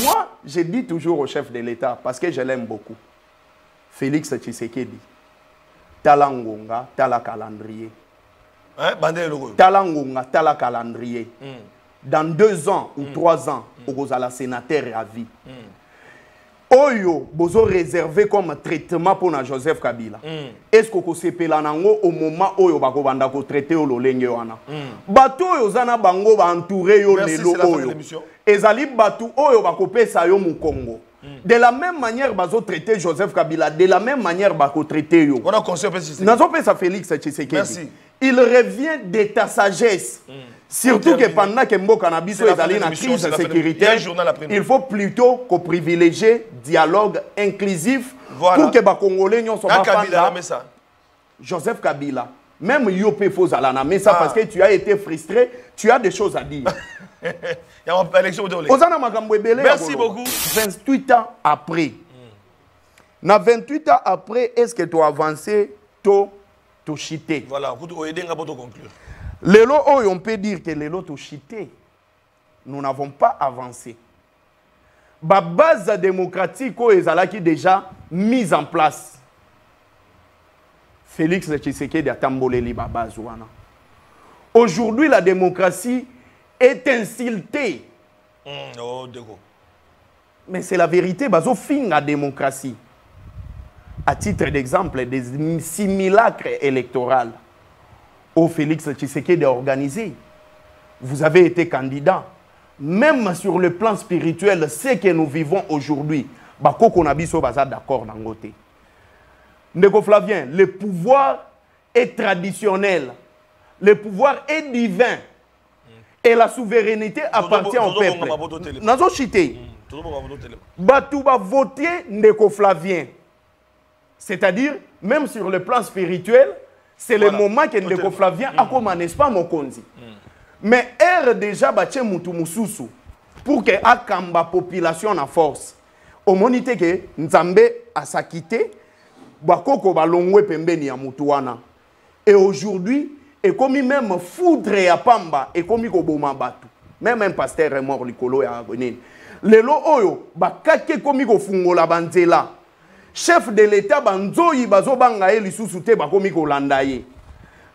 Moi, je dis toujours au chef de l'État, parce que je l'aime beaucoup, Félix Tshisekedi, tala ngonga, tala calendrier. Hein? Tala ngonga, tala calendrier. Dans 2 ans ou 3 ans, vous allez sénateur à vie. Oyo, vous avez réservé comme traitement pour Joseph Kabila. Est-ce que vous avez au moment où vous avez traité au Lolenge wana? Bato yo zana bango ba entouré yo lelo oyo. Ezali batu oyo ba kopesa yo mu Congo. De la même manière bazo traité Joseph Kabila, de la même manière ba ko traité yo. On a conseillé Nazo pesa Félix Tshisekedi. Merci. Il revient de ta sagesse. Surtout que pendant que Mboka Nabiso est allé dans la crise sécuritaire, il faut plutôt qu'on privilégie le dialogue inclusif pour que les Congolais ne soient pas Joseph Kabila. Même Yopé Fozalana, mais ça parce que tu as été frustré, tu as des choses à dire. Merci beaucoup. 28 ans après. 28 ans après, est-ce que tu as avancé, tu chité? Voilà, on aider à conclure. Lelo, on peut dire que lelo to chité. Nous n'avons pas avancé. La base démocratique est déjà mise en place. Félix Tshisekedi a tambolé la base. Aujourd'hui, la démocratie est insultée. Mais c'est la vérité, bazo fin la démocratie. À titre d'exemple, des simulacres électoraux. Félix Tshisekedi a organisé. Vous avez été candidat. Même sur le plan spirituel, ce que nous vivons aujourd'hui, Bakoko Nabiso baza d'accord dans côté. Ndeko Flavien, le pouvoir est traditionnel. Le pouvoir est divin. Et la souveraineté appartient au peuple. Nazo chité. Batou ba voter Ndeko Flavien. C'est-à-dire, même sur le plan spirituel, c'est le moment que Ndeko Flavien a comme n'est-ce pas mon konzi. Mais elle déjà battu mutu mususu pour que akamba population en force. Au monité que Nzambe a s'acquitté, bakoko balongwe pembeni ya mutuana. Et aujourd'hui, et comme même foudre ya pamba et comme ko boma batu. Même un pasteur est mort likolo ya agonine. Lelo oyo bakake comme ko fungola banzela. Chef de l'État banzoyi bazobanga e lisusu te bakomi kolanda ye.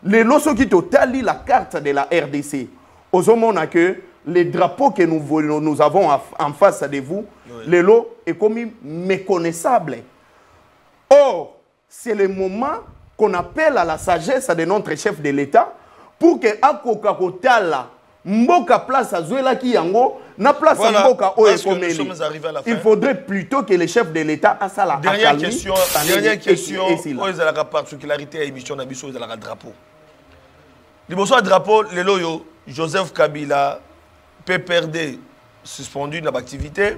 Lelo soki totali la carte de la RDC. Ozomona que les drapeaux que nous avons en face de vous, lelo est comme méconnaissable. Or, c'est le moment qu'on appelle à la sagesse de notre chef de l'État pour que akoka kotala mboka place azuela ki yango na place mboka oyo komeli. Il faudrait plutôt que le chef de l'État a ça la dernière question, oyo la particularité à émission na biso oyo la drapeau. Liboso drapeau lelo yo Joseph Kabila peut perdre suspendu dans l'activité.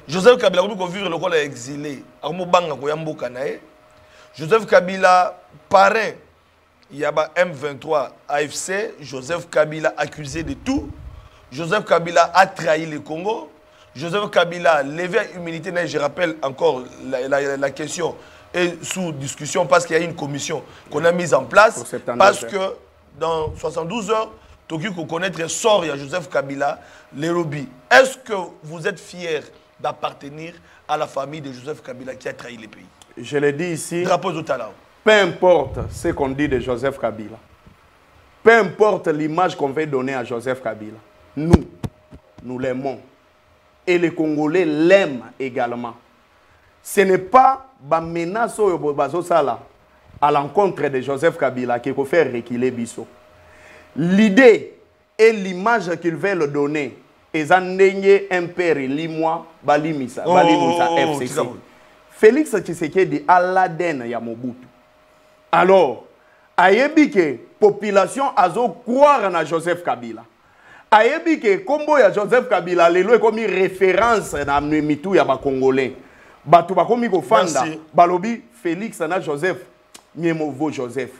Joseph Kabila ko vivre le rôle exilé. Armo banga ko yamboka nae. Joseph Kabila parrain il y a M23 AFC, Joseph Kabila accusé de tout. Joseph Kabila a trahi le Congo. Joseph Kabila a levé l'immunité. Je rappelle encore la question est sous discussion parce qu'il y a une commission qu'on a mise en place. Parce que dans 72 heures, Tokyo faut connaître le sort de Joseph Kabila, les lobbies. Est-ce que vous êtes fiers d'appartenir à la famille de Joseph Kabila qui a trahi le pays? Je l'ai dit ici. Drapeau de talent. Peu importe ce qu'on dit de Joseph Kabila, peu importe l'image qu'on veut donner à Joseph Kabila, nous l'aimons. Et les Congolais l'aiment également. Ce n'est pas la menace à l'encontre de Joseph Kabila qui peut faire reculer Bisso. L'idée et l'image qu'ils veulent donner, ils ont impéri l'imois, balimisa, FCC. Félix Tshisekedi à l'Aden ya Mobutu. Alors, ayebi que population azo croire na Joseph Kabila. Ayebi que combo ya Joseph Kabila lelo comme référence na mitu ya ba Congolais. Batu ba komi ko fanda balobi Félix na Joseph Miemovo Joseph.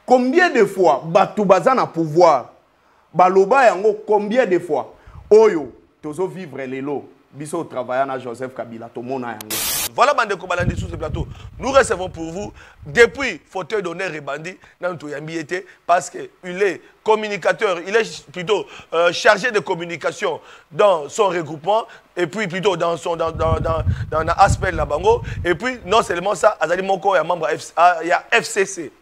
Combien de fois batu baza na pouvoir baloba yango combien de fois oyo tozo vivre lelo biso travailler na Joseph Kabila to mona yango. Voilà Bandeko Balandi sur ce plateau. Nous recevons pour vous depuis fauteuil d'honneur et bandit dans Toyambiété parce que il est communicateur, il est plutôt chargé de communication dans son regroupement et puis plutôt dans son dans l'aspect de la bango et puis non seulement ça, Azali Moko est membre il y a FCC.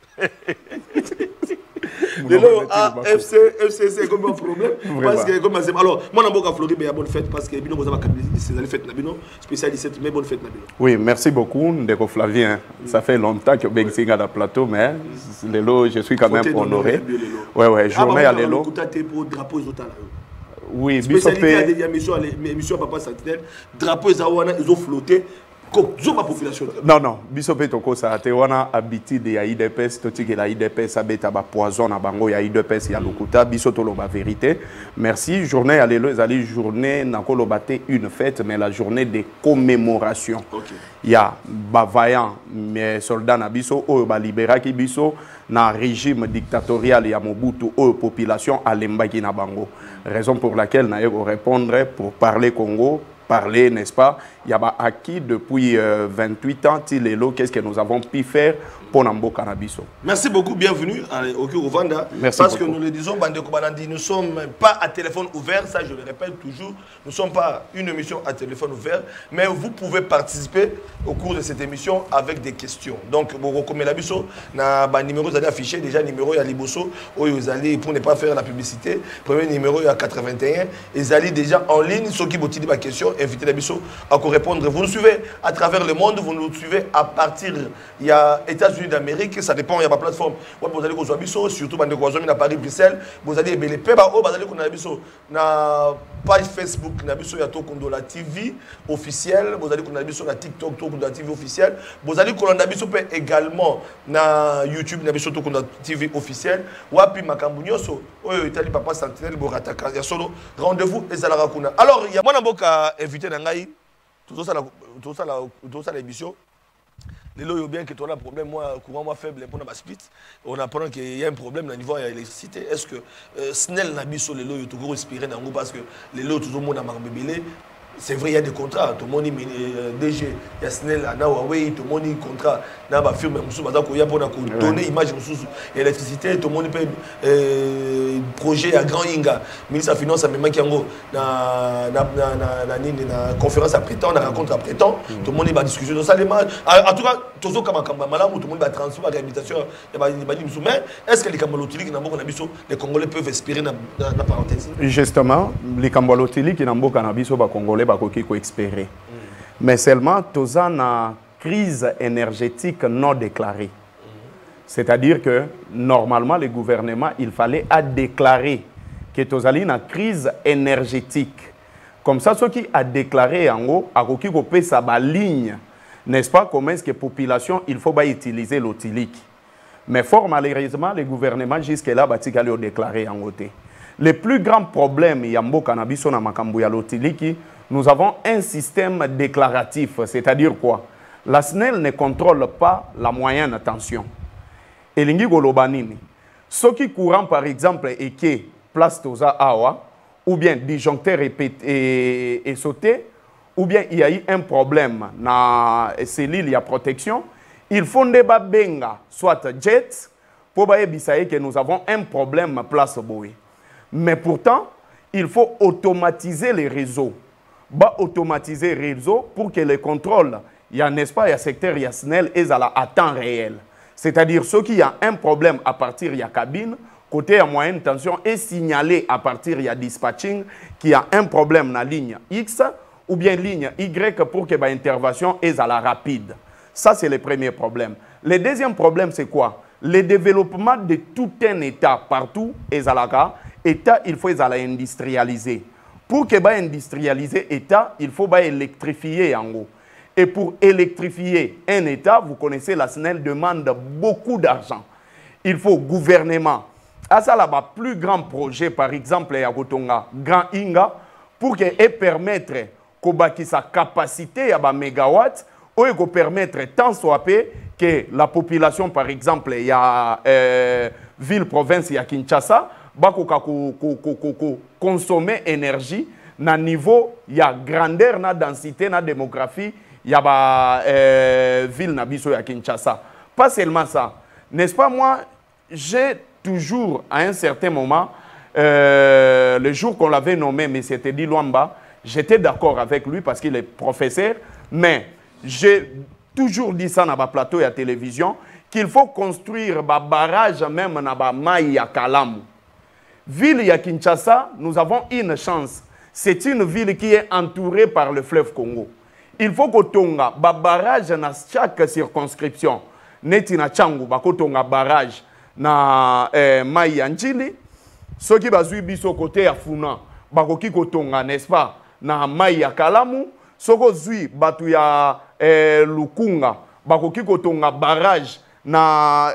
FCC comme un problème parce que comme alors moi n'importe quoi Floride mais bonne fête parce que bino bozaba c'est la fête na bino spécialisé mais bonne fête na bino. Oui, merci beaucoup Ndeko Flavien. Ça fait longtemps que ben singa dans plateau mais lelo je suis quand même honoré. Ouais journée à lelo. Pour drapeau zotala. Oui, spécialité des émissions papa sentinelle drapeau zawana ils ont flotté. Population. Non, bisope toko sa te wana habitude ya IDPS toti que la IDPS abeta ba poison na bango ya IDPS ya lokuta biso to ba vérité. Merci, journée alelo ezali journée na kolobate une fête mais la journée de commémoration. Okay. Ya ba vaillant mais soldats na biso o ba libéraki biso na régime dictatorial ya Mobutu o population alembaki na bango. Raison pour laquelle na yeko répondre pour parler Congo. Parler, n'est-ce pas? Il y a acquis depuis 28 ans, qu'est-ce que nous avons pu faire pour Nambo Cannabiso. Merci beaucoup, bienvenue au Rwanda. Merci parce beaucoup. Que nous le disons, Bandeko Balandi, nous ne sommes pas à téléphone ouvert, ça je le répète toujours, nous ne sommes pas une émission à téléphone ouvert, mais vous pouvez participer au cours de cette émission avec des questions. Donc, comme la biso, na numéro vous allez afficher déjà numéro à Liboso, pour ne pas faire la publicité. Premier numéro à 81, ils allaient déjà en ligne, ceux qui vous disent ma question. Inviter les bisous à répondre. Vous nous suivez à travers le monde, vous nous suivez à partir, il y a États-Unis d'Amérique, ça dépend, il y a ma plateforme. Vous allez vous bisous, surtout dans à Paris, Bruxelles, vous allez les PEBA, vous allez qu'on a bisous na page Facebook, na bisous ya Tokundo la TV officielle, vous allez qu'on a bisous na TikTok, Tokundo la TV officielle, vous allez qu'on a bisous également na YouTube, na bisous Tokundo la TV officielle, wapi makambunyoso, oyo Italie papa sentinelle borataka ya solo, rendez-vous et zalara kuna. Alors, il y a moi n'importe invité Nangaï, tout ça l'émission. Les lots, bien que tu as un problème, moi, courant faible pour ma split, on apprend qu'il y a un problème au niveau de l'électricité. Est-ce que Snell n'a pas sur les lots, il toujours respirer dans parce que les lots, tout le monde a marqué. C'est vrai, il y a des contrats. Tout le monde est DG, il y a Snell, il y a Huawei, tout le monde est contrat. Il y a une firme qui a donné l'image de l'électricité. Tout le monde peut projet à Grand Inga. Le ministre de la Finance a même qui a une conférence après temps, une rencontre après temps. Tout le monde est en discussion. En tout cas, tout le monde va transformer la réhabilitation. Mais est-ce que les Cambolotilis les Congolais peuvent espérer dans la parenthèse? Justement, les Cambolotilis qui n'ont pas cannabis, les Congolais peuvent espérer. Mais seulement, tous une crise énergétique non déclarée. C'est-à-dire que, normalement, le gouvernement, il fallait déclarer que tous allons une crise énergétique. Comme ça, ceux qui a déclaré en haut, à qui peut sa ligne, n'est-ce pas, comment est-ce que la population, il faut pas utiliser l'otilique. Mais fort malheureusement, le gouvernement, jusque-là, va déclarer en haut. Le plus grand problème, Yambo Cannabis, nous avons un système déclaratif, c'est-à-dire quoi? La SNEL ne contrôle pas la moyenne tension. Et lingi golobanini. Ceux qui courant par exemple et qui place toza awa, ou bien disjoncteur et sauté, ou bien il y a eu un problème dans cellule, il y a protection, il faut débat benga, soit jet, pour que nous avons un problème place boé. Mais pourtant, il faut automatiser les réseaux. Automatiser les réseaux pour que les contrôles, il y a n'est-ce pas, il y a secteur, il y a SNEL et à temps réel. C'est-à-dire ceux qui ont un problème à partir de la cabine, côté à moyenne tension, et signaler à partir de dispatching qu'il y a un problème dans la ligne X ou bien ligne Y pour que l'intervention est à la rapide. Ça, c'est le premier problème. Le deuxième problème, c'est quoi? Le développement de tout un État partout est à la État, il faut industrialiser. Pour que industrialiser l'État, il faut électrifier en gros. Et pour électrifier un État, vous connaissez, la SNEL demande beaucoup d'argent. Il faut gouvernement. À ça, là, plus grand projet, par exemple, à Gotonga, Grand Inga, pour permettre que sa capacité à mégawatts, ou permettre tant soit peu que la population, par exemple, il y a ville, province, il y a Kinshasa, consommer énergie na niveau ya grandeur na densité na démographie ya ba ville na biso ya Kinshasa. Pas seulement ça, n'est-ce pas, moi j'ai toujours à un certain moment le jour qu'on l'avait nommé M. Teddy Luamba, j'étais d'accord avec lui parce qu'il est professeur, mais j'ai toujours dit ça dans le plateau et la télévision, qu'il faut construire un barrage même dans le Maï à Kalamu. Ville ya Kinshasa, nous avons une chance. C'est une ville qui est entourée par le fleuve Congo. Il faut que tonga ba barrage dans chaque circonscription. Neti na Changu ba tonga barrage na Maï ya Njili. Ceux qui bazui biso côté ya Funa, ba koki tonga, n'est-ce pas, na Maï ya Kalamu. Ceux qui zui batu ya Lukunga, ba koki tonga barrage na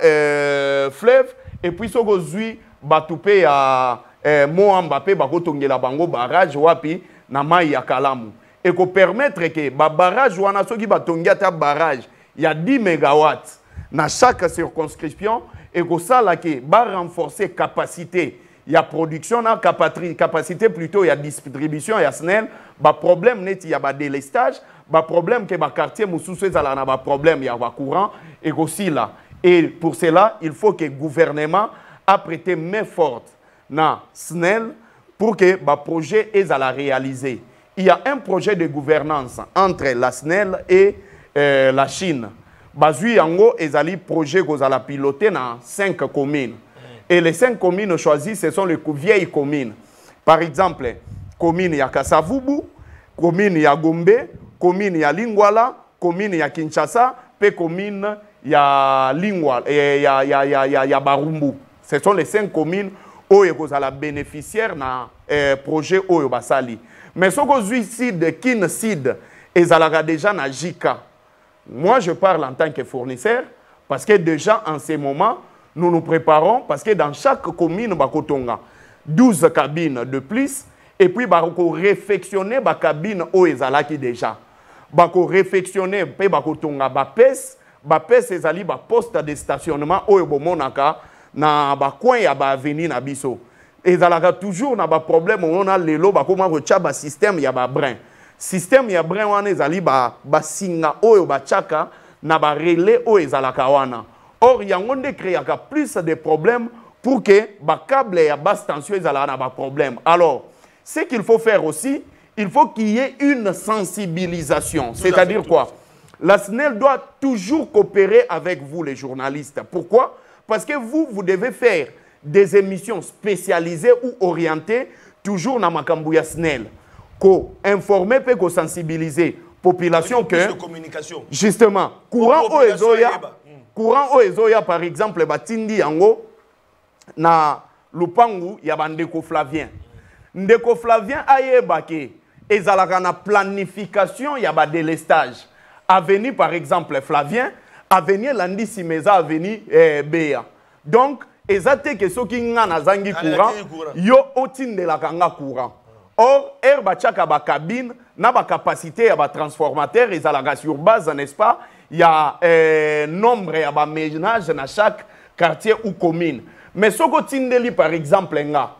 fleuve. Et puis ceux qui zui batu pe ya Moamba pe ba kotongela bango barrage wapi na Maï ya Kalamu. Et qu'on permettre que ba barrage wana soki batongia ta barrage il y a 10 mégawatts dans chaque circonscription et que ça là que ba renforcer capacité il y a production na capacité plutôt il y a distribution il y a SNEL ba problème net il y a ba délestage ba problème que ba quartier mususu ezala na ba problème il y a ba courant et aussi là et pour cela il faut que le gouvernement a prêté main forte na SNEL pour que ba projet ezala réaliser. Il y a un projet de gouvernance entre la SNEL et la Chine. Bazui yango ezali projet qu'on a piloté dans 5 communes. Et les 5 communes choisies, ce sont les vieilles communes. Par exemple, commune ya Kasavubu, commune ya Gombe, commune ya Lingwala, commune ya Kinshasa, puis commune ya Lingwala, ya Barumbu. Ce sont les 5 communes où ils ont bénéficiaire dans projet Oyo Basali. Mais ce que je suis de Kin Sid, ils ont déjà na Jika. Moi, je parle en tant que fournisseur parce que déjà en ce moment, nous nous préparons parce que dans chaque commune, il y a 12 cabines de plus. Et puis, il faut réfectionner les cabines où ils ont déjà. Il faut réfectionner les PES. Les PES, c'est un poste de stationnement où ils ont na coin ya ba avenue na biso et zalaka toujours na ba problème on a lelo ba comment recha ba système ya ba brin système ya brin wana ezali ba singa oyo ba chaka na ba relais oyo ezalaka wana or yango nde créaka plus de problèmes pour que ba câble ya basse tension ezala na ba problème. Alors ce qu'il faut faire aussi, il faut qu'il y ait une sensibilisation, c'est-à-dire quoi, la SNEL doit toujours coopérer avec vous les journalistes. Pourquoi? Parce que vous devez faire des émissions spécialisées ou orientées toujours dans Makambouya SNEL. Ko informer et ko sensibiliser population que justement courant au ezoya par exemple batindi yango na lupangu ya bandeko Flavien. Ndeko Flavien ayeba ke ezalaka na planification ya ba délestage. Avenue par exemple Flavien avenir Landi Simeza avenir Béa. Donc, ezate que ceux qui n'ont zangi courant, yo otinde la kanga courant. Or, bachaka ba cabine, na ba capacité ya ba transformateur, et la sur base, n'est-ce pas? Il y a nombre ya ba ménage dans chaque quartier ou commune. Mais ce que tindeli par exemple nga,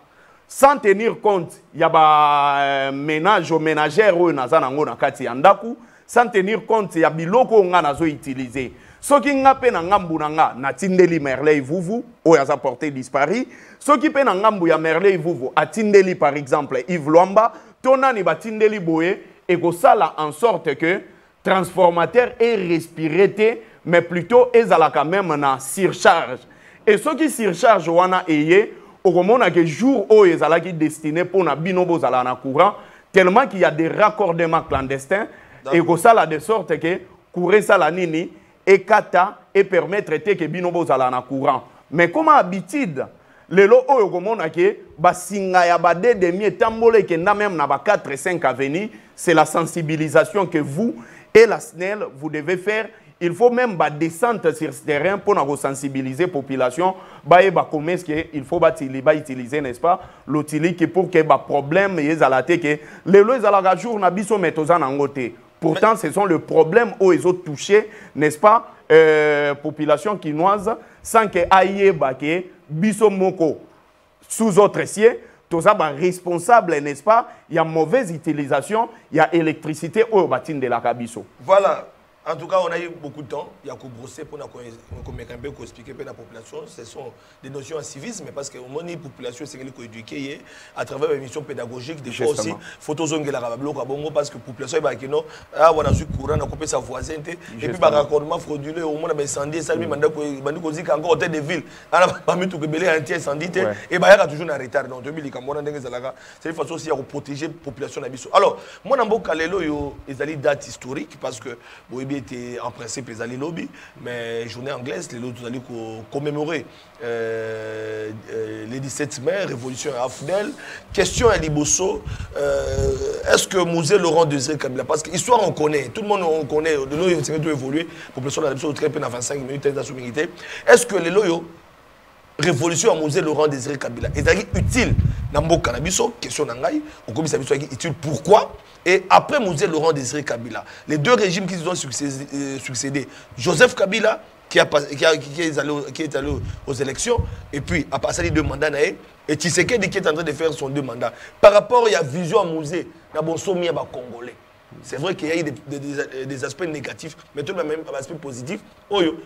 sans tenir compte, il y a ba ménage ou ménagère ou nazanango na kati yandaku, sans tenir compte, il y a biloko nga nazo utiliser. Ce qui n'a pas n'angambunanga na tindeli Merley Vuvu ou a porté disparu. Ce qui peut n'angambu ya Merley Vuvu a tindeli par exemple Yves Luamba, tonani ba tindeli boye et que ça là en sorte que transformateur est respiré mais plutôt ezalaka même na surcharge. Et ce qui surcharge wana eye au moment que jour où ezalaki destiné pour na binobo zala na courant tellement qu'il y a des raccordements clandestins et que ça là de sorte que courir ça la nini et kata et permettre que binobo zala na courant. Mais comme habitude, le lo oyo komona ke basinga ya ba de demi tambole ke na même na ba 4 et 5 avenues, c'est la sensibilisation que vous et la SNEL vous devez faire. Il faut même ba descendre sur ce terrain pour nous sensibiliser la population. Il faut utiliser, n'est-ce pas, l'outil pour que ba problème yezalate que le lo ezalaka jour na biso metozana ngote. Pourtant, ce sont le problème où ils ont touché, n'est-ce pas, population quinoise, sans que aïe bake, biso moko, sous autre sié, tout ça responsable, n'est-ce pas? Il y a mauvaise utilisation, il y a électricité au bâtiment de la Kabiso. Voilà. En tout cas, on a eu beaucoup de temps. Il y a qu'au brosser pour nous expliquer à la population. Ce sont des notions en civisme, parce que la population, c'est qu'elle est éduquée à travers une mission pédagogique. Des fois aussi, photozone de la Rabablo, parce que la population est là, on a su courant, on a coupé sa voisin, et puis par raccordement frauduleux, au moins on a incendie, ça lui m'a dit qu'encore hôtel de ville, on a mis tout le belé anti-incendie, et il y a toujours un retard. Donc, c'est une façon aussi à protéger la population. Alors, moi, je suis allé date historique, parce que était en principe les alliés lobby, mais journée anglaise, les autres allaient commémorer les 17 mai, révolution à Afdel. Question à Liboso, est-ce que Musée Laurent Désiré Kabila, parce que l'histoire on connaît, tout le monde on connaît, de l'eau c'est tout évolué, population de la Liboso très peu dans 25 minutes, est-ce que les loyaux révolution à Musée Laurent Désiré Kabila est utile dans le Canabiso, question d'Angaï, au commissaire est utile pourquoi? Et après Musée Laurent Désiré Kabila, les deux régimes qui se ont succédé, Joseph Kabila, qui est allé aux élections, et puis à passer les 2 mandats, et Tshisekedi qui est en train de faire son 2 mandats. Par rapport à la vision à Musée, il y a des Congolais. C'est vrai qu'il y a eu des aspects négatifs, mais tout de même un aspect positif.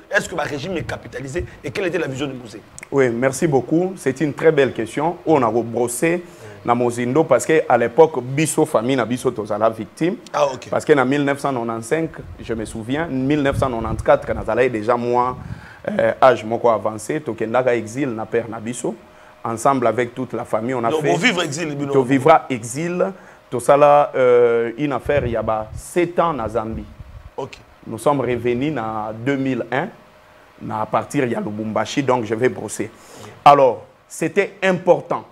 Est-ce que le régime est capitalisé et quelle était la vision du musée? Oui, merci beaucoup. C'est une très belle question. On a rebrossé dans Mozindo parce qu'à l'époque, Bisso famille, Bisso Tozala victime. Ah, ok. Parce qu'en 1995, je me souviens, 1994, nous avons déjà moi, âge moko avancé, Tokendaka exil, na père Nabiso. Ensemble avec toute la famille, on a fait. Vivre exil, tu vivras exil. Tout ça là, une affaire, il y a 7 ans en Zambie. Okay. Nous sommes revenus en 2001, à partir de Lubumbashi, donc je vais brosser. Alors, c'était important.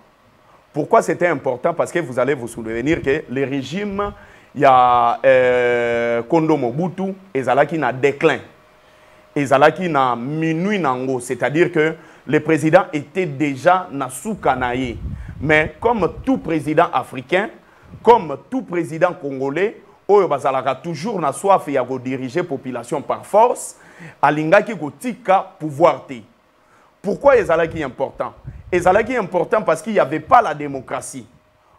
Pourquoi c'était important? Parce que vous allez vous souvenir que le régime, il y a Kondo Mobutu, et Zalaki na déclin. Et Zalaki na minuit nango, c'est-à-dire que le président était déjà na soukanaye. Mais comme tout président africain, comme tout président congolais, oyo bazalaka toujours na soif ya go diriger population par force, alingaki kotika pouvoir te. Pourquoi ezalaki important? Ezalaki important parce qu'il n'y avait pas la démocratie.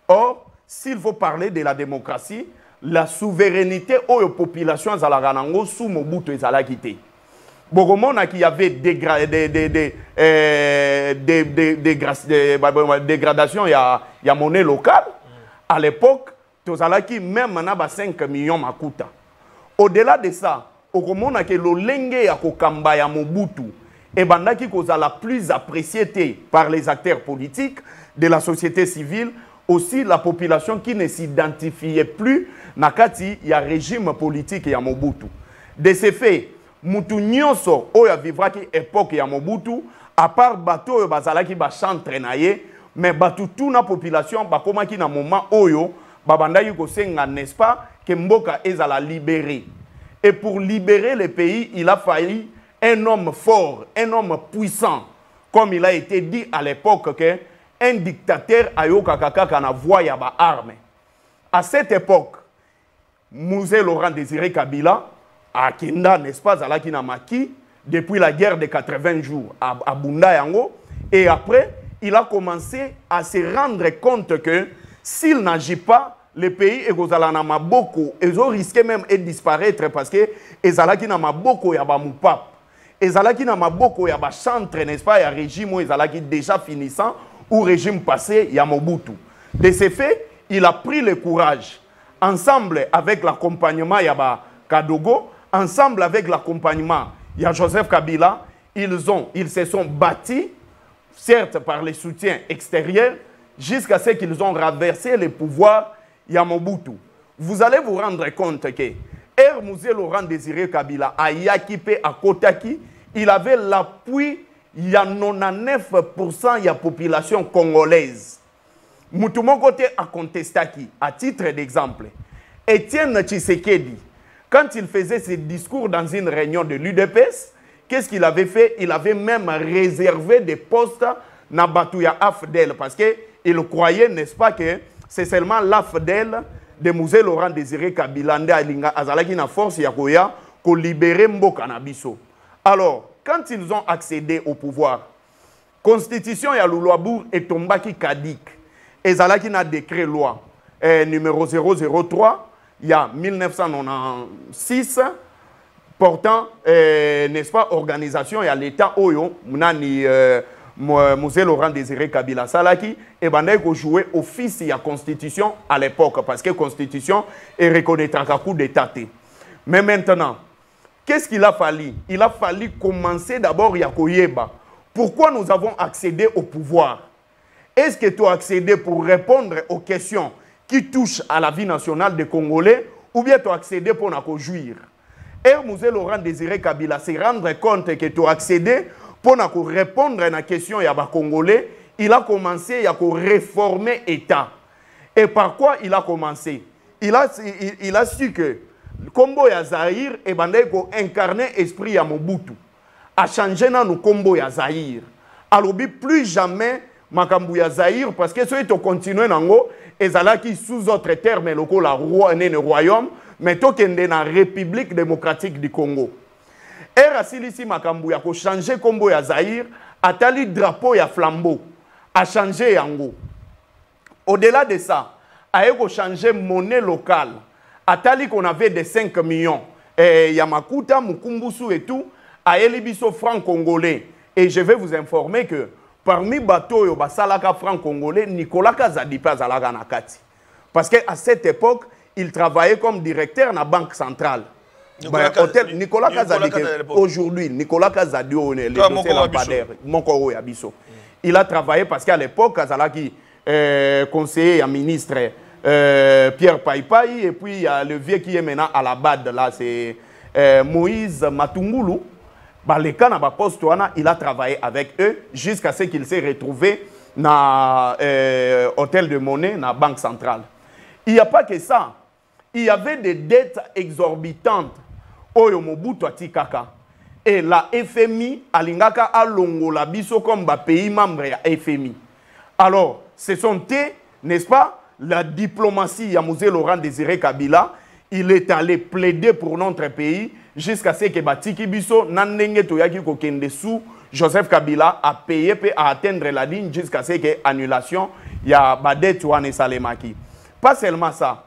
Or, s'il faut parler de la démocratie, la souveraineté oyo population zalaka nango sous Mobutu ezalaki te. Bogomona qu'il y avait dégradation, il y a monnaie locale. À l'époque, Tozalaki même na 5 millions makuta. Au-delà de ça, Okomona que l'olenge ya kokamba ya Mobutu et bandaki kozala plus apprécié par les acteurs politiques de la société civile, aussi la population qui ne s'identifiait plus nakati ya régime politique ya Mobutu. De ce fait, mutu nyonso oya vivra ki époque ya Mobutu, à part bato oyo bazalaki ba chantre na ye, mais toute la population, qui na moment oyo, babandaki kosenga, n'est-ce pas, que Mboka ezala libéré. Et pour libérer le pays, il a fallu un homme fort, un homme puissant, comme il a été dit à l'époque que un dictateur ayoka kaka kana voix ya ba arme. À cette époque, Musée Laurent Désiré Kabila a Kinda, n'est-ce pas, zalaki na maki depuis la guerre de 80 jours à Bunda Yango, et après il a commencé à se rendre compte que s'il n'agit pas, le pays est na maboko, ils ont risqué même de disparaître parce que ezalaki na maboko ya ba mupap, ezalaki na maboko ya ba chantre, n'est-ce pas, ya régime ezalaki déjà finissant ou régime passé ya Mobutu. De ce fait, il a pris le courage, ensemble avec l'accompagnement ya ba Kadogo, ensemble avec l'accompagnement ya Joseph Kabila, ils se sont bâtis, certes par les soutiens extérieurs, jusqu'à ce qu'ils ont renversé le pouvoir ya Mobutu. Vous allez vous rendre compte que Musée Laurent Désiré Kabila à Yakipe à Kotaki, il avait l'appui il y a 99% de la population congolaise. Moutoumon côté a contesté qui, à titre d'exemple, Étienne Tshisekedi, quand il faisait ses discours dans une réunion de l'UDPS, qu'est-ce qu'il avait fait? Il avait même réservé des postes na Batouya Afdel parce qu'il croyait, n'est-ce pas, que c'est seulement l'Afdel de Musée Laurent Désiré Kabila azalaki na force ya koya ko libérer Mboka na biso. Alors, quand ils ont accédé au pouvoir, constitution ya Luluabour est tombaki caduque. ezalaki na décret loi numéro 003 il y a 1996 portant n'est-ce pas organisation et à l'état oyo munani Mosé Laurent Désiré Kabila Salaki et bandai ko jouer office ya constitution à l'époque parce que constitution est reconnaître un coup d'état. Mais maintenant, qu'est-ce qu'il a fallu? Il a fallu commencer d'abord ya koyeba. Pourquoi nous avons accédé au pouvoir? Est-ce que tu as accédé pour répondre aux questions qui touchent à la vie nationale des Congolais ou bien tu as accédé pour nous jouir? Et Mosé Laurent Désiré Kabila se rendre compte que tu as accédé pour répondre à la question des Congolais, il a commencé à réformer l'État. Et par quoi il a commencé? Il a su que Kombo ya Zaïre et bandé ko incarner esprit ya Mobutu. A changé dans nos Kombo ya Zaïre. Alors plus jamais makambu ya Zaïre parce que ceux qui continuent nango ezalaki sous autres termes locaux la roi né le royaume mais tokende na République démocratique du Congo. Era silisi makambu ya ko changer Kombo ya Zaïre atali drapeau ya flambeau a changé yango. Au-delà de ça, a ko changer monnaie locale. Atali qu'on avait des 5 millions Yamakuta, Mukumbusu et tout a elibiso franc congolais et je vais vous informer que parmi bateau yo basalaka franc congolais Nicolas Kazadipa azalaka na kati parce que à cette époque il travaillait comme directeur na banque centrale. Nicolas Kazadi aujourd'hui Nicolas Kazadi le dossier lampadaire Mokoro ya biso. Il a travaillé parce qu'à l'époque Kazalaki conseiller à ministre Pierre Paipai et puis il y a le vieux qui est maintenant à la BAD là c'est Moïse Matungulu. Il a travaillé avec eux jusqu'à ce qu'il s'est retrouvé dans l'hôtel de monnaie, dans la banque centrale. Il n'y a pas que ça. Il y avait des dettes exorbitantes. Oyo Mobutu atikaka. Et la FMI, alingaka alongola biso comme pays membre ya FMI. Alors, ce sont, n'est-ce pas, la diplomatie ya Mosé Laurent Désiré Kabila, il est allé plaider pour notre pays jusqu'à ce que Batiki Biso, Nandenge Toyaki Kokende sous Joseph Kabila a payé et a atteindre la ligne jusqu'à ce que annulation y a Badet Touane Salemaki. Pas seulement ça.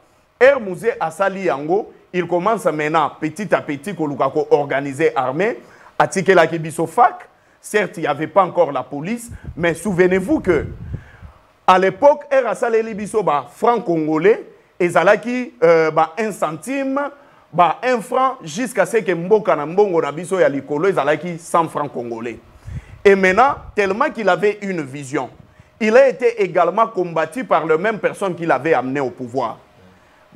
Mosé Asali Yango, il commence maintenant petit à petit Kolukako organiser armée. À Tikela Kibiso FAC, certes il n'y avait pas encore la police, mais souvenez-vous que à l'époque, Asali Libiso franc congolais, et Zalaki 1 centime. 1 franc jusqu'à ce que Mboka na Mbongo na biso ya likolo ezalaki 100 francs congolais. Et maintenant, tellement qu'il avait une vision, il a été également combattu par les mêmes personnes qu'il avait amené au pouvoir.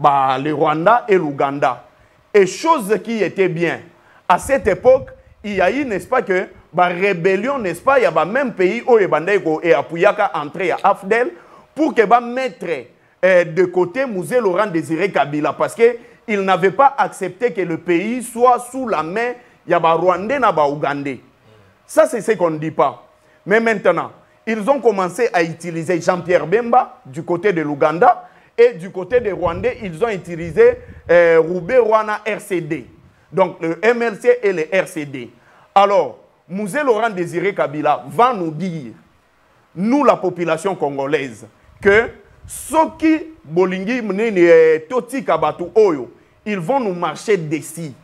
Le Rwanda et l'Ouganda. Et chose qui était bien, à cette époque, il y a eu, n'est-ce pas, que rébellion, n'est-ce pas, il y a même pays où et Apuyaka entré à Afdel pour que mettre de côté Mosé Laurent Désiré Kabila parce que il n'avait pas accepté que le pays soit sous la main de Rwandais et Ougandais. Ça, c'est ce qu'on ne dit pas. Mais maintenant, ils ont commencé à utiliser Jean-Pierre Bemba du côté de l'Ouganda et du côté des Rwandais, ils ont utilisé Roubé Rwana RCD. Donc, le MLC et le RCD. Alors, Mosé Laurent Désiré Kabila va nous dire, nous, la population congolaise, que Soki Bolingi Mneni Toti Kabatu Oyo, ils vont nous marcher d'ici.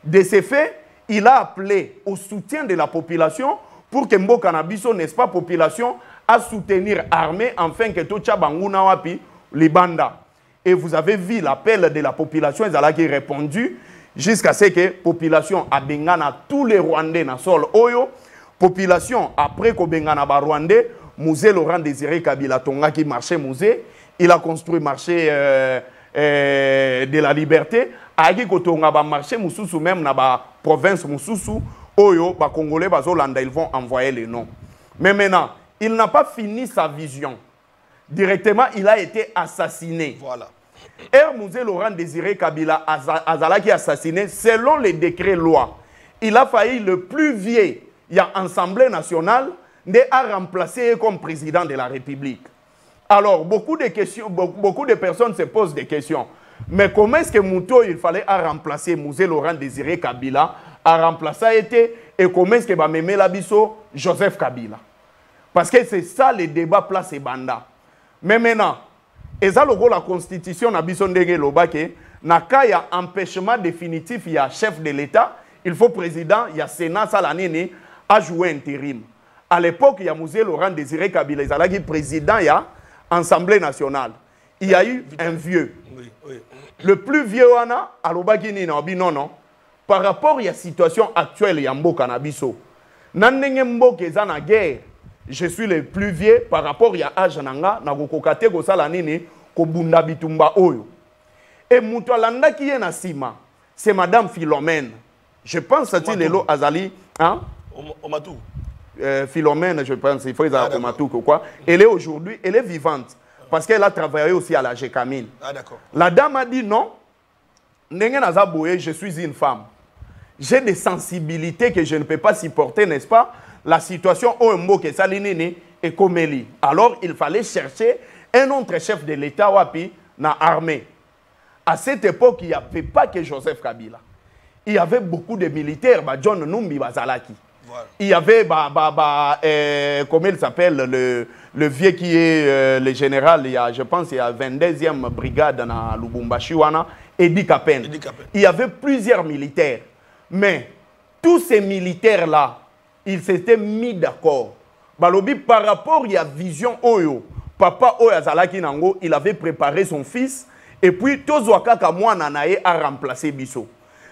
De ce fait, il a appelé au soutien de la population pour que Mboka Nabiso, n'est-ce pas, population, à soutenir armée afin que Tocha Banguna Wapi, les bandas. Et vous avez vu l'appel de la population, ils ont répondu jusqu'à ce que la population a bengana tous les Rwandais dans sol Oyo. Population, après que bengana ba Rwandais, Mosé Laurent Désiré Kabila Tonga qui marchait Mosé, il a construit marché de la liberté. Agi Kotonga ba marché Moussoussou même dans la province Moussoussou, Oyo, ba Congolais, ba Zolanda, ils vont envoyer les noms. Mais maintenant, il n'a pas fini sa vision. Directement, il a été assassiné. Voilà. Mosé Laurent Désiré Kabila Azalaki assassiné selon les décrets loi. Il a failli le plus vieux, il y a Assemblée nationale, à remplacer comme président de la République. Alors, beaucoup de personnes se posent des questions. Mais comment est-ce que Mouto, il fallait remplacer Mosé Laurent Désiré Kabila, a remplacé et comment est-ce que Mémé Labiso, Joseph Kabila? Parce que c'est ça le débat place et banda. Mais maintenant, et ça la constitution na biso ndenge lobake na cas ya empêchement définitif il y a chef de l'État, il faut président, il y a Sénat ça l'année a joué intérim. À l'époque, il y a Mouzé Laurent Désiré Kabila, il président, il y a Assemblée nationale. Il y a eu un vieux. Oui, oui. Le plus vieux, non. Par rapport à la situation actuelle, il y a Mboka Nabiso. Nandenge Mboka est en guerre. Je suis le plus vieux par rapport à l'âge nanga, na kokokate ko sala nini ko bunda bitumba oyo. Et Moutoualanda qui est na sima, c'est Madame Philomène. Je pense que c'est Lelo Azali. Hein? Omatou. Philomène, je pense, il faut dire Omatou quoi. Elle est aujourd'hui, elle est vivante. Parce qu'elle a travaillé aussi à la GECAMIN. Ah d'accord. La dame a dit non. Je suis une femme. J'ai des sensibilités que je ne peux pas supporter, n'est-ce pas? La situation au Mboke Salinini est comme elle. Alors il fallait chercher un autre chef de l'État wapi na armée. À cette époque, il n'y avait pas que Joseph Kabila. Il y avait beaucoup de militaires, John Numbi Bazalaki. Voilà. Il y avait, comment il s'appelle, le vieux qui est le général, il y a, je pense, il y a 22e brigade dans Lubumbashi, Edi Kapen. Il y avait plusieurs militaires. Mais tous ces militaires-là, ils s'étaient mis d'accord. Balobi, par rapport à la vision Oyo, papa Oyo Azalaki Nango, il avait préparé son fils, et puis Tozwaka Kamwa Nanae a remplacé Bisso.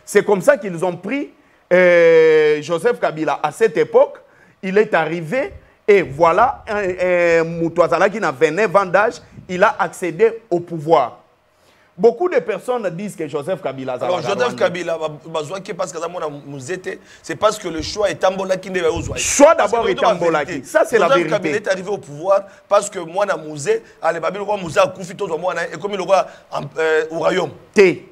C'est comme ça qu'ils ont pris Joseph Kabila. À cette époque, il est arrivé, et voilà, Moutouazala qui n'a 29 ans d'âge, il a accédé au pouvoir. Beaucoup de personnes disent que Joseph Kabila... Alors Joseph Kabila, c'est parce que le choix est Tambolaki. Le choix d'abord est Tambolaki. Ça, c'est la vérité. Joseph Kabila est arrivé au pouvoir parce que moi, na Mouzé, Mouzé a confié tout moi, et comme il aura au royaume. T.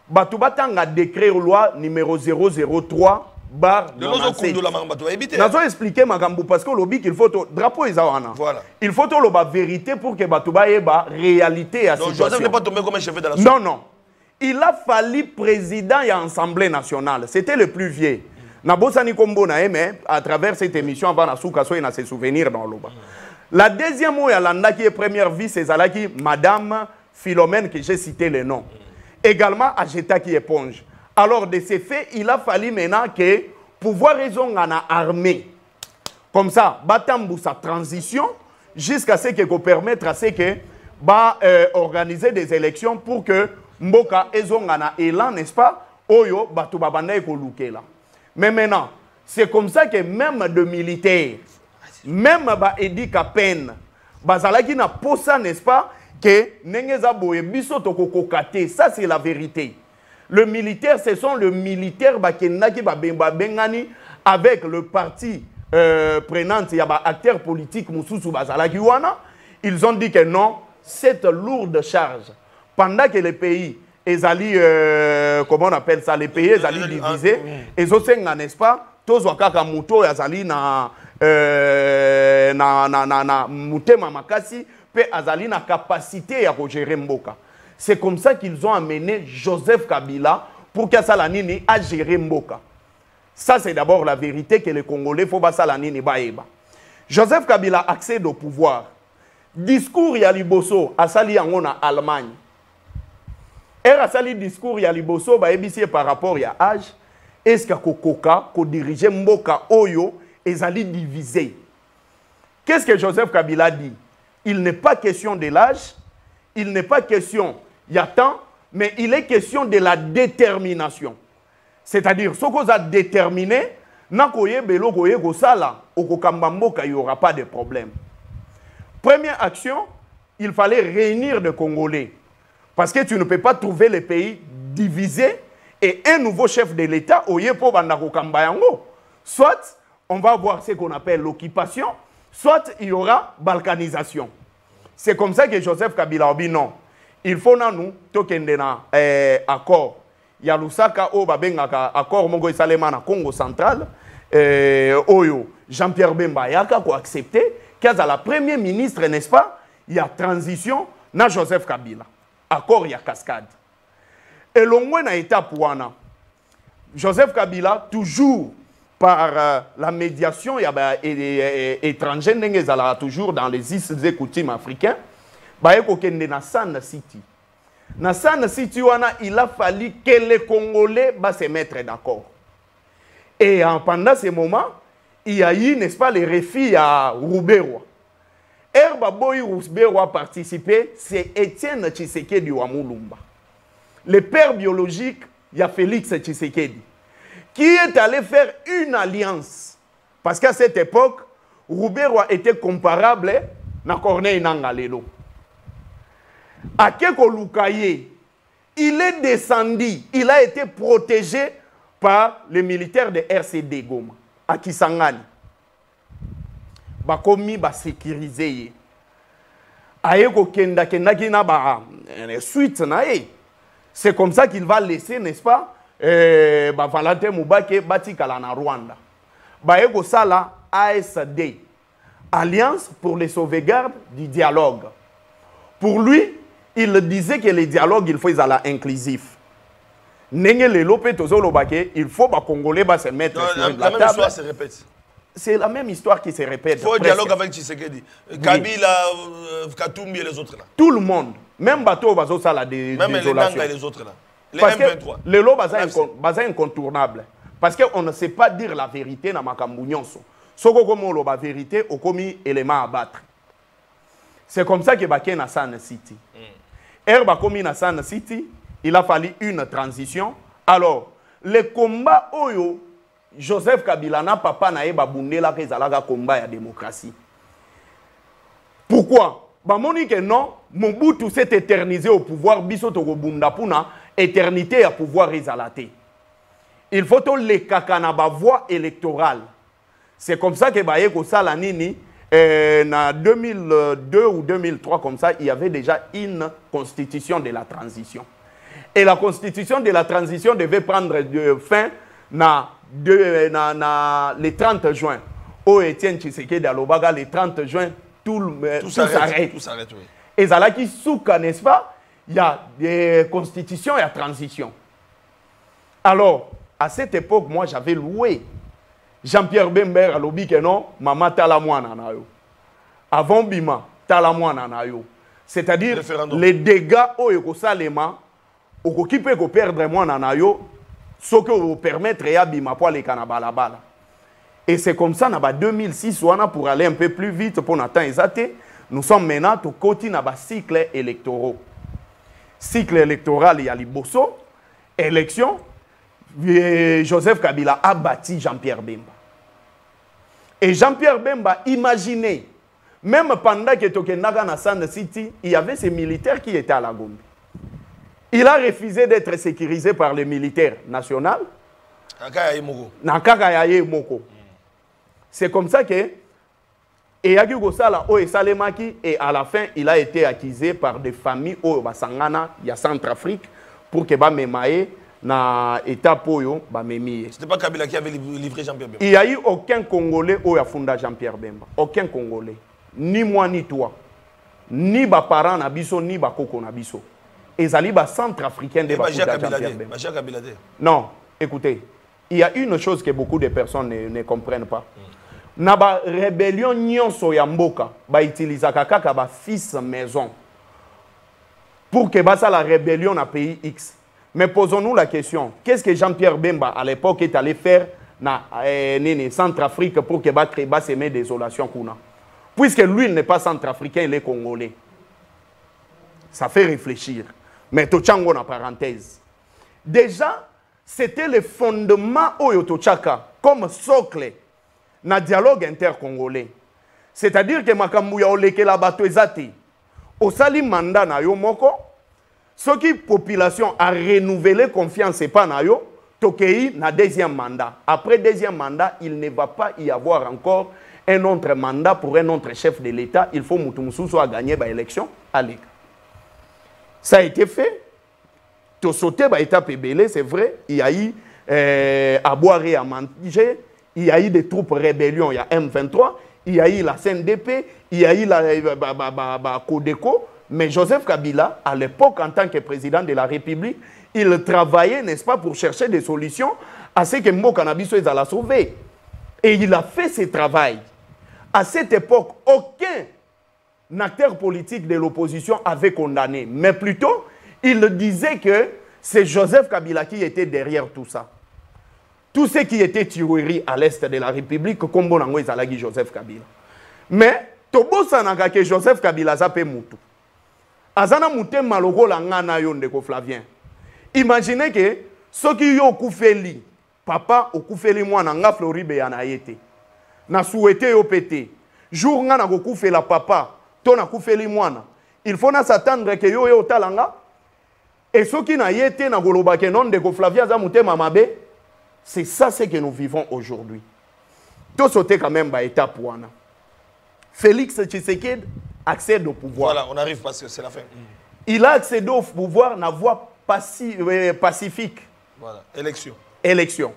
Batubatang a décret loi numéro 003 bar de Nazo expliquer Magambo parce que l'obi qu'il faut drapeau Isawana. Voilà. Il faut la vérité pour que Batouba ait la réalité à situation. Donc Joseph n'est pas tombé comme un chef de la Non, non. Il a fallu président et Assemblée nationale. C'était le plus vieux. Nabosani Kombo na mais à travers cette émission avant na souka so ina se souvenir dans l'oba. La deuxième où Yalanda qui est première vice c'est Zalaki Madame Philomène que j'ai cité le nom. Également Ageta qui éponge. Alors, de ces faits, il a fallu maintenant que pouvoir raison en armée. Comme ça, batambu sa transition jusqu'à ce que permettre à ce que organiser des élections pour que Mboka ezong en élan, n'est-ce pas? Oyo batu babanda eko lukela. Mais maintenant, c'est comme ça que même de militaires, même Edi Kapen, bazalaki na posa, n'est-ce pas? Que nengeza boye biso toko kokate, ça c'est la vérité. Le militaire, ce sont les militaires bengani avec le parti prenant, il y a acteurs politiques, ils ont dit que non, cette lourde charge, pendant que les pays, comment on appelle ça, les pays, ils allaient diviser, ils ont n'est-ce pas, tous wakaka muto, ils allaient na mutema makasi, pe azali na capacité à gérer Mboka. C'est comme ça qu'ils ont amené Joseph Kabila pour que Salanini a géré Mboka. Ça, c'est d'abord la vérité que les Congolais faut pas Salanini baeba. Joseph Kabila accède au pouvoir. Discours ya liboso a sali en Allemagne. A sali discours ya liboso ba ebisi par rapport à âge. Est-ce que Kokoka ko diriger Mboka Oyo ezali divisé? Qu'est-ce que Joseph Kabila dit? Il n'est pas question de l'âge, il n'est pas question il y a temps, mais il est question de la détermination. C'est-à-dire, ce qu'on a déterminé, il n'y aura pas de problème. Première action, il fallait réunir des Congolais. Parce que tu ne peux pas trouver les pays divisés et un nouveau chef de l'État, soit on va voir ce qu'on appelle l'occupation, soit il y aura balkanisation. C'est comme ça que Joseph Kabila a dit non. Il faut nous tokende na accord. Il y a Lusaka au babengaka accord mongo isalema na Congo central. Oyo Jean-Pierre Bemba yaka ko accepter qu'à la première ministre, n'est-ce pas? Il y a transition na Joseph Kabila. Accord il y a cascade. Et l'ongwe na étape wana. Joseph Kabila toujours par la médiation il y a étrangère toujours dans les us et coutumes africains. Bayeko kende na San City. Na San City, il a fallu que les Congolais se mettent d'accord. Et pendant ce moment, il y a eu, n'est-ce pas, les refus à Rouberwa. Herba Boy Rouberwa a participé, c'est Étienne Tshisekedi Wamulumba. Le père biologique, il y a Félix Tshisekedi, qui est allé faire une alliance. Parce qu'à cette époque, Rouberwa était comparable à Corneille Nangalelo. À Keko Lukaye, il est descendu, il a été protégé par les militaires de RCD Goma, à Kisangani. Bakomi ba sécurisé. Ayeko kenda kenda kina ba suite na e. C'est comme ça qu'il va laisser, n'est-ce pas, Valentin Moubake batikala na Rwanda. Bayeko sala ASD, Alliance pour les sauvegardes du dialogue. Pour lui, il disait que le dialogue, il faut être inclusif. Il faut que les Congolais se mettre sur la table. La même histoire se répète. C'est la même histoire qui se répète. Il faut un dialogue avec Tshisekedi. Kabila, Katumbi et les autres là. Tout le monde. Même Bato Bazo la désolation. Même les Nanga et les autres là. Les M23. Les lots sont incontournables. Parce qu'on ne sait pas dire la vérité dans Makambu Nyonso. Soko komo lo ba vérité au komi élément à battre. C'est comme ça que Baké na San City. Herba komi na San City, il a fallu une transition. Alors, le combat oyo Joseph Kabila na papa na eba bundela ke zalaga combat ya démocratie. Pourquoi? Bamoni que non, Mobutu s'est éternisé au pouvoir biso to bunda puna éternité à pouvoir ezalate. Il faut que les kakana ba voix électorale. C'est comme ça que Bayeko Salanini, en 2002 ou 2003, comme ça, il y avait déjà une constitution de la transition. Et la constitution de la transition devait prendre fin le 30 juin. Au Étienne Tshisekedi Alobaga, le 30 juin, tout s'arrête. Tout s'arrête, oui. Et Zalaki Souka, n'est-ce pas? Il y a des constitutions et la transition. Alors, à cette époque, moi, j'avais loué Jean-Pierre Bember à l'obi que non, maman talamouana na yo. Avant Bima, talamouana na yo. C'est-à-dire, les dégâts au Ekosalema, au qui peut perdre moi na yo, ce que vous permettre à Bima pour les canabalabala. Et c'est comme ça, en 2006, pour aller un peu plus vite, pour n'attendre exacté, nous sommes maintenant au côté d'un cycle électoral. Cycle électoral, il y a Liboso, élection. Joseph Kabila a bâti Jean-Pierre Bemba. Et Jean-Pierre Bemba, imaginez, même pendant que Tokenaga na San City, il y avait ces militaires qui étaient à la Gombe. Il a refusé d'être sécurisé par les militaires nationaux. C'est comme ça que et à la fin, il a été accusé par des familles au Basangana, il y a Centrafrique, pour que Bamemaye na étape oyo ba memi. C'était pas Kabila qui avait livré Jean-Pierre Bemba. Il n'y a eu aucun Congolais qui a fondé Jean-Pierre Bemba. Aucun Congolais. Ni moi ni toi. Ni ba parents na biso ni ba koko na biso. Et zali ba centrafricain de Jean-Pierre Bemba. Non, écoutez, il y a une chose que beaucoup de personnes ne comprennent pas. Na ba rébellion nyonso ya mboka ba utilisaka kaka ba fils maison pour que ba ça la rébellion na pays X. Mais posons-nous la question, qu'est-ce que Jean-Pierre Bemba à l'époque est allé faire dans Centrafrique pour que créer semer désolation kuna? Puisque lui il n'est pas centrafricain, il est congolais. Ça fait réfléchir. Mais tochango na parenthèse. Déjà, c'était le fondement oyo tochaka comme socle na dialogue intercongolais. C'est-à-dire que makambu ya oleke la bato ezate. Osali mandat na yo moko. Ce qui la population a renouvelé confiance et pas na yo, tokei na deuxième mandat. Après deuxième mandat, il ne va pas y avoir encore un autre mandat pour un autre chef de l'État. Il faut Moutoumsou soit gagné par l'élection. Allez. Ça a été fait. Tu sauté par l'étape ébélé, c'est vrai. Il y a eu à boire et à manger. Il y a eu des troupes rébellion. Il y a M23. Il y a eu la CNDP. Il y a eu la Codeco. Mais Joseph Kabila, à l'époque, en tant que président de la République, il travaillait, n'est-ce pas, pour chercher des solutions à ce que Mboka Nabiso est à la sauver. Et il a fait ce travail. À cette époque, aucun acteur politique de l'opposition avait condamné. Mais plutôt, il disait que c'est Joseph Kabila qui était derrière tout ça. Tout ce qui était tuerie à l'est de la République, comme Bonango Ezalagi Joseph Kabila. Mais, Tobo Sanaka que Joseph Kabila zape mutu. Azana mute maloko la ngana yonde ko Flavien. Imaginez que ceux qui ont koufeli, papa au koufeli moi nga Floribe yana yete. Na souhaité yo pété. Jour nga na ko koufela papa, to na koufeli moi. Il faut na s'attendre que yo yo talanga. Et ceux qui na yete na goloba ke non de ko Flavien za mute mamabe. C'est ça ce que nous vivons aujourd'hui. Tout sauter quand même à étape wana. Félix Tshisekedi accède au pouvoir. Voilà, on arrive parce que c'est la fin. Il a accédé au pouvoir na voie pacifique. Voilà, élection. Élection.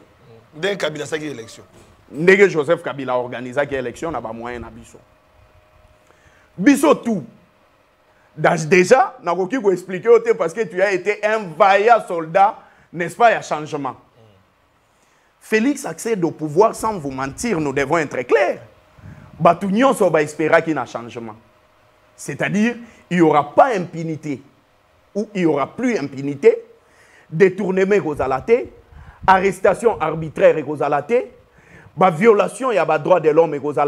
Dès Kabila ça qui élection. Ndege Joseph Kabila a organisé qui élection na ba moyen na biso. Biso tout. Déjà, na koki ko expliquer parce que tu as été un vaillant soldat, n'est-ce pas, il y a changement. Félix accède au pouvoir sans vous mentir, nous devons être clairs. Batunion va espérer qu'il y ait un changement. C'est-à-dire, il n'y aura pas impunité, ou il n'y aura plus impunité, détournement aux arrestation arbitraire aux violation il y a droit de l'homme aux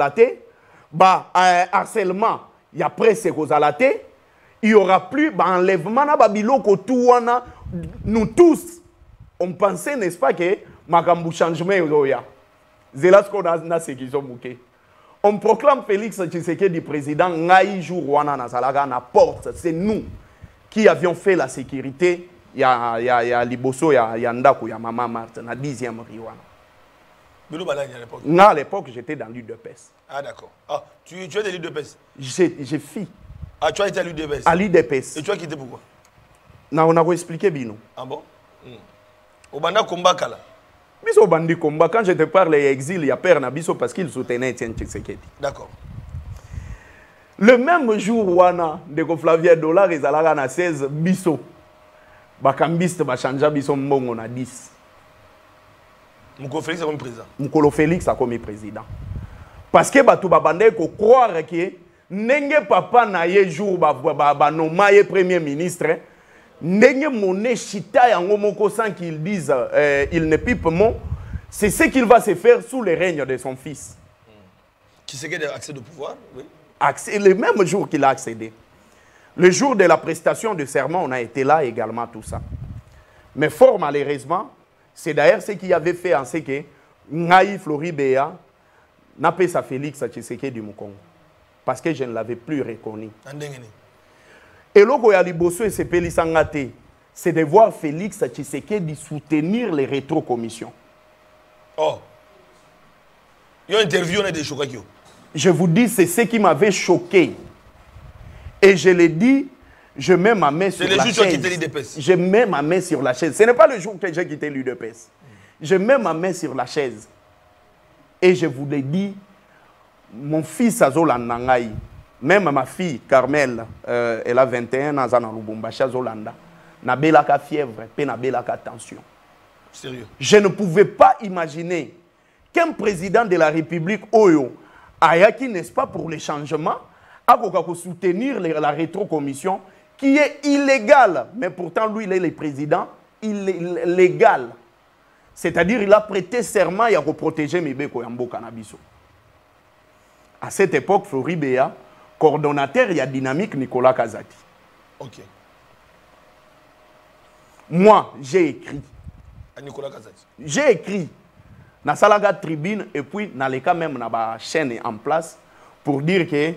harcèlement il y a presse aux il n'y aura plus enlèvement nous tous on pensait n'est-ce pas que makambu changement yoya zelasco na sekizo muke on proclame Félix Tshisekedi président ngai jour wana na zalaga na porte c'est nous qui avions fait la sécurité ya liboso ya ndako ya maman Marthe na 10e riwana. À l'époque j'étais dans l'UDPS. Ah d'accord. Ah tu es de l'UDPS. J'ai fui. Ah tu as été à l'UDPS. À l'UDPS. Et tu as quitté pourquoi? On a expliqué bino. Ah bon? Au banda combat kala. Biso bandi combat quand je te parle exil il y a père na biso parce qu'il soutenait Etienne Tshisekedi. D'accord. Le même jour wana de Flavien Dollar ezalaka na 16 biso. Bakambiste bachanja biso mbongo na 10. Mukolo Félix a comme président. Mukolo Félix a comme président. Parce que batu babande ko croire que ndenge papa na ye jour ba noma ye premier ministre ndenge moné chita yango moko sans qu'il dise il ne pipe mon, c'est ce qu'il va se faire sous le règne de son fils. Qui s'est accédé au pouvoir, oui. Le même jour qu'il a accédé. Le jour de la prestation de serment, on a été là également, tout ça. Mais fort malheureusement, c'est d'ailleurs ce qui avait fait en ce que Ngaï Floribéa n'a pas sa Félix Tshisekedi du Mukongo. Parce que je ne l'avais plus reconnu. Et le c'est de voir Félix Tshisekedi soutenir les rétrocommissions. Oh. Il y a une interview, on a des choqués. Je vous dis, c'est ce qui m'avait choqué. Et je l'ai dit, je mets ma main sur la chaise. C'est le jour que tu as quitté l'UDPS. Je mets ma main sur la chaise. Ce n'est pas le jour que j'ai quitté l'UDPS. Je mets ma main sur la chaise. Et je vous l'ai dit, mon fils Azola Nangaï, même ma fille Carmel, elle a 21 ans, dans Lubumbashi, Azolanda, n'a belaka fièvre, n'a belaka tension. Sérieux? Je ne pouvais pas imaginer qu'un président de la République, Oyo, Ayaki, n'est-ce pas, pour les changements, a soutenir la rétrocommission qui est illégale. Mais pourtant, lui, il est le président, il est légal. C'est-à-dire, il a prêté serment à protéger Mibeko Yambo Cannabiso. À cette époque, Floribéa, coordonnateur, il y a Dynamique Nicolas Kazati. Ok. Moi, j'ai écrit. À Nicolas Kazati. J'ai écrit. Dans Salaga Tribune, et puis, dans les cas même, dans la chaîne en place, pour dire que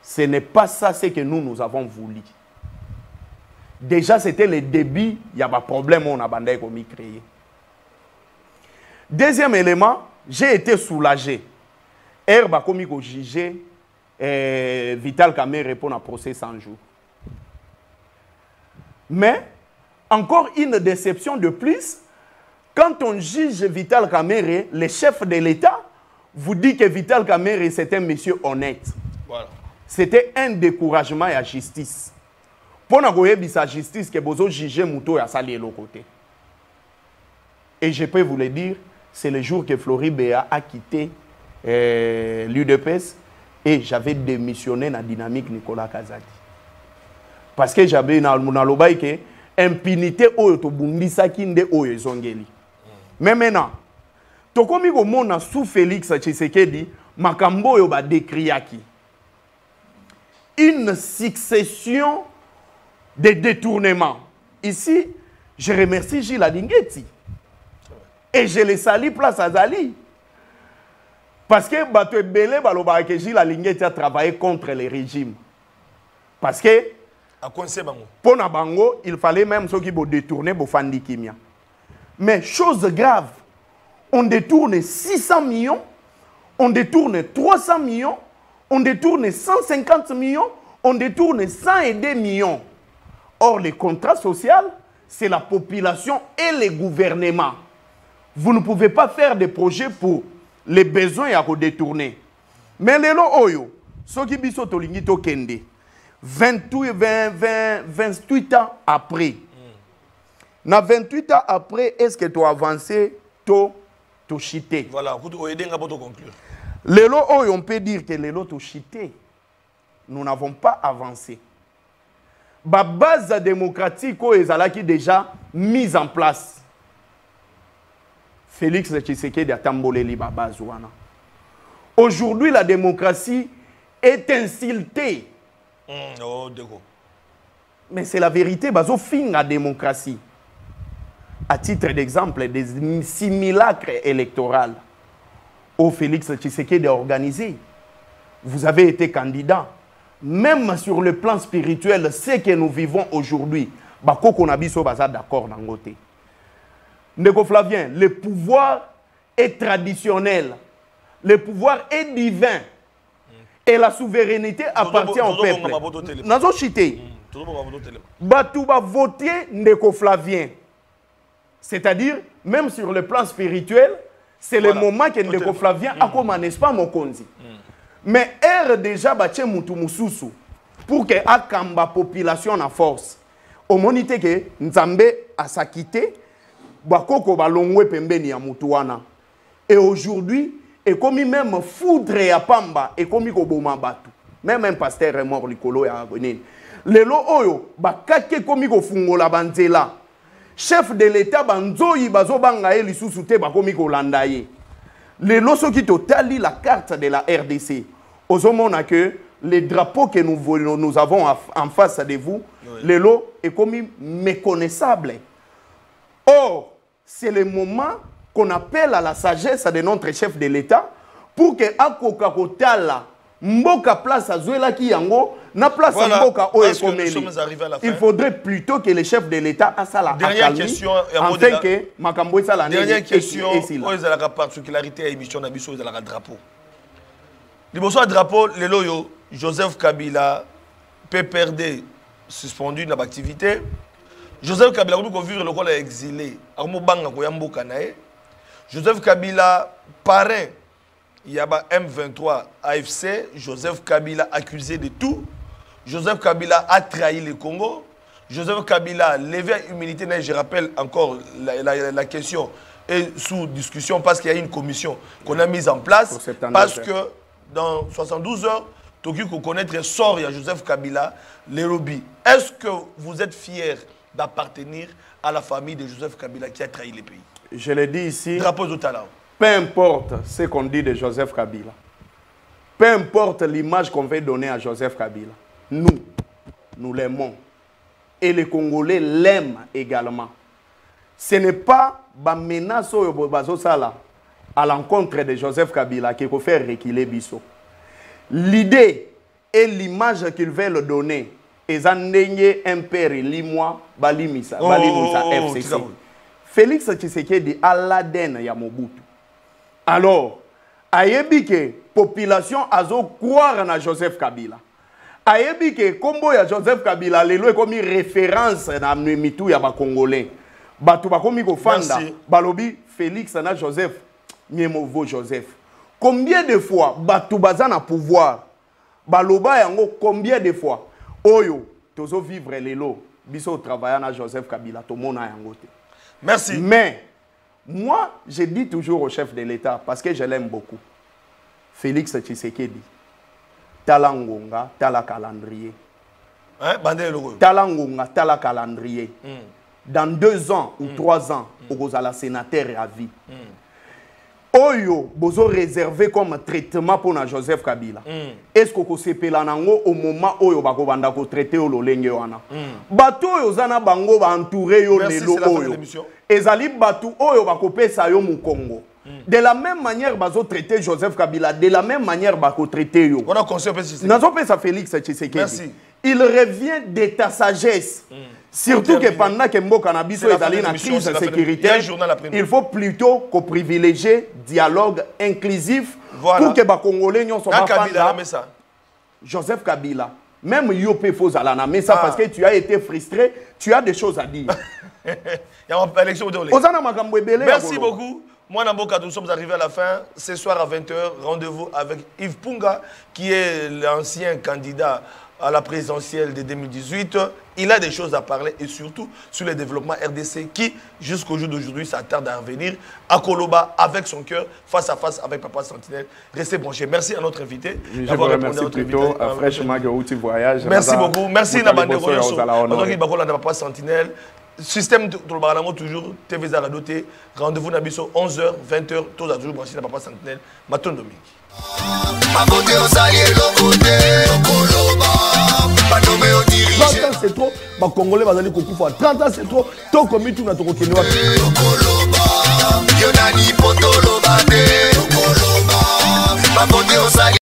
ce n'est pas ça ce que nous avons voulu. Déjà, c'était le début, il y a un problème, on a créé. Deuxième élément, j'ai été soulagé. Herbe a commis au jugé Vital Kamerhe répond à procès 100 jours. Mais, encore une déception de plus, quand on juge Vital Kamerhe, le chef de l'État vous dit que Vital Kamerhe c'est un monsieur honnête. Voilà. C'était un découragement à la justice. Pour la justice, que vous jugez Mouto à sali l'autre côté. Et je peux vous le dire, c'est le jour que Floribéa a quitté l'UDPS et j'avais démissionné dans la dynamique Nicolas Kazadi. Parce que j'avais dans le impunité oyo to bundisa kinde oyo zongeli. Mais maintenant, to komi ko mona sous Félix Tshisekedi makambo oyo ba décriaki. Une succession de détournements. Ici, je remercie Gilles Adingeti. Et je le salue place à Zali. Parce que Bato Ebele Baloba que Gilles Adingeti a travaillé contre les régimes. Parce que pour Nabango, il fallait même ceux qui vont détourner pour Fandi Kimia. Mais chose grave, on détourne 600 millions, on détourne 300 millions, on détourne 150 millions, on détourne 102 millions. Or, le contrat social, c'est la population et les gouvernements. Vous ne pouvez pas faire des projets pour les besoins à détourner. Mais les lots oyo, ceux qui biso tolingi to kende, 28 ans après. Na 28 ans après, est-ce que tu as avancé, to chité? Voilà, vous aidez à conclure. Les lots oyo, on peut dire que les lots to chité. Nous n'avons pas avancé. La base démocratique est déjà mise en place. Félix Tshisekedi a tambolé la base. Aujourd'hui, la démocratie est insultée. Mais c'est la vérité. Bazo fin la démocratie. À titre d'exemple, des simulacres électoraux au Félix Tshisekedi a organisé. Vous avez été candidat. Même sur le plan spirituel, ce que nous vivons aujourd'hui, Bakoko Nabiso Baza d'accord dans côté. Ndeko Flavien, le pouvoir est traditionnel, le pouvoir est divin, et la souveraineté appartient au peuple. Nazo chité. Batou ba voter Ndeko Flavien. C'est-à-dire, même sur le plan spirituel, c'est le moment que Ndeko Flavien a comme n'est-ce pas mon konzi. Mais er déjà battu mutu mususu pour que akamba population en force. Au monité que Nzambe a s'acquitté, bakoko balongwe pembeni ya mutuana. Et aujourd'hui, et comme même foudre ya pamba et comme koboma batu. Même un pasteur est mort likolo ya agonine. Lelo oyo bakake komi ko fungola banzela. Chef de l'État banzoyi bazobanga e lisusu te bakomi ko landa ye. Lelo soki totali la carte de la RDC. Osomona que les drapeaux que nous avons en face de vous, oui. Le lot est comme méconnaissable. Or, c'est le moment qu'on appelle à la sagesse de notre chef de l'État pour que Akoka Kotala, Mboka place à Zuela Kiyango, na place à Mboka Oekomeli. Il faudrait plutôt que le chef de l'État a ça la dernière question, afin que Makambo esa la dernière question, oyo la particularité à émission na biso oyo la drapeau. Liboso à drapeau, le loyo, Joseph Kabila, PPRD, suspendu dans l'activité. Joseph Kabila, nous avons vu le rôle exilé. Joseph Kabila, parrain, il y a M23 AFC. Joseph Kabila accusé de tout. Joseph Kabila a trahi le Congo. Joseph Kabila a levé l'immunité. Je rappelle encore la question est sous discussion parce qu'il y a une commission qu'on a mise en place. Parce que dans 72 heures, Toki qu'on connaître sort il y a Joseph Kabila, les lobbies. Est-ce que vous êtes fiers d'appartenir à la famille de Joseph Kabila qui a trahi le pays? Je l'ai dit ici. Drapeau de talent. Peu importe ce qu'on dit de Joseph Kabila, peu importe l'image qu'on veut donner à Joseph Kabila, nous l'aimons. Et les Congolais l'aiment également. Ce n'est pas la menace à l'encontre de Joseph Kabila qui peut faire reculer Bisso. L'idée et l'image qu'ils veulent donner, ils ont donné un père, Limois, Balimisa, FCC. Félix Tshisekedi à l'Aden ya Mobutu. Alors, ayebi que population azo croire na Joseph Kabila. Ayebi que combo ya Joseph Kabila lelo est comme référence na mitu ya ba Congolais. Batu ba komi ko fanda balobi Félix na Joseph Miemovo Joseph. Combien de fois batu baza na pouvoir baloba yango combien de fois oyo tozo vivre lelo biso travailler na Joseph Kabila to mona yango te. Merci. Mais moi, je dis toujours au chef de l'État, parce que je l'aime beaucoup, Félix Tshisekedi, talangonga tala calendrier. Hein, bandé logo. Talangonga tala calendrier. Dans 2 ans ou 3 ans, vous allez sénateur à vie. Oyo, vous réservé comme traitement pour Joseph Kabila. Est-ce que vous avez au moment où vous avez traité au lolenge wana? Bato yo zana bango ba entouré yo lelo oyo. Ezali batu oyo ba kopesa yo mu Congo. De la même manière bazo traité Joseph Kabila, de la même manière ba ko traité yo. On a conseillé Nazo pesa Félix Tshisekedi. Merci. Il revient de ta sagesse. Surtout que pendant que Mboka Nabiso est allé dans la crise sécuritaire, il faut plutôt qu'on privilégie dialogue inclusif pour que les Congolais ne soient pas Joseph Kabila. Même Yopé Fozalana, mais ça parce que tu as été frustré, tu as des choses à dire. Merci beaucoup. Moi, Namboka, nous sommes arrivés à la fin. Ce soir à 20h, rendez-vous avec Yves Punga, qui est l'ancien candidat à la présidentielle de 2018. Il a des choses à parler et surtout sur le développement RDC qui, jusqu'au jour d'aujourd'hui, s'attarde à revenir à Koloba avec son cœur, face à face avec Papa Sentinelle. Restez branchés. Merci à notre invité. Je vous remercie plutôt fraîchement de voyage. Merci beaucoup. Merci Nabande Royoso. Papa Sentinelle. Système de l'Obaranamo toujours, TV Zaradoté. Rendez-vous Nabiso 11h, 20h. Tous à toujours branchés Papa Sentinelle. Maton Dominique. C'est trop, les Congolais vont aller 30 ans c'est trop, tant comme tout n'a pas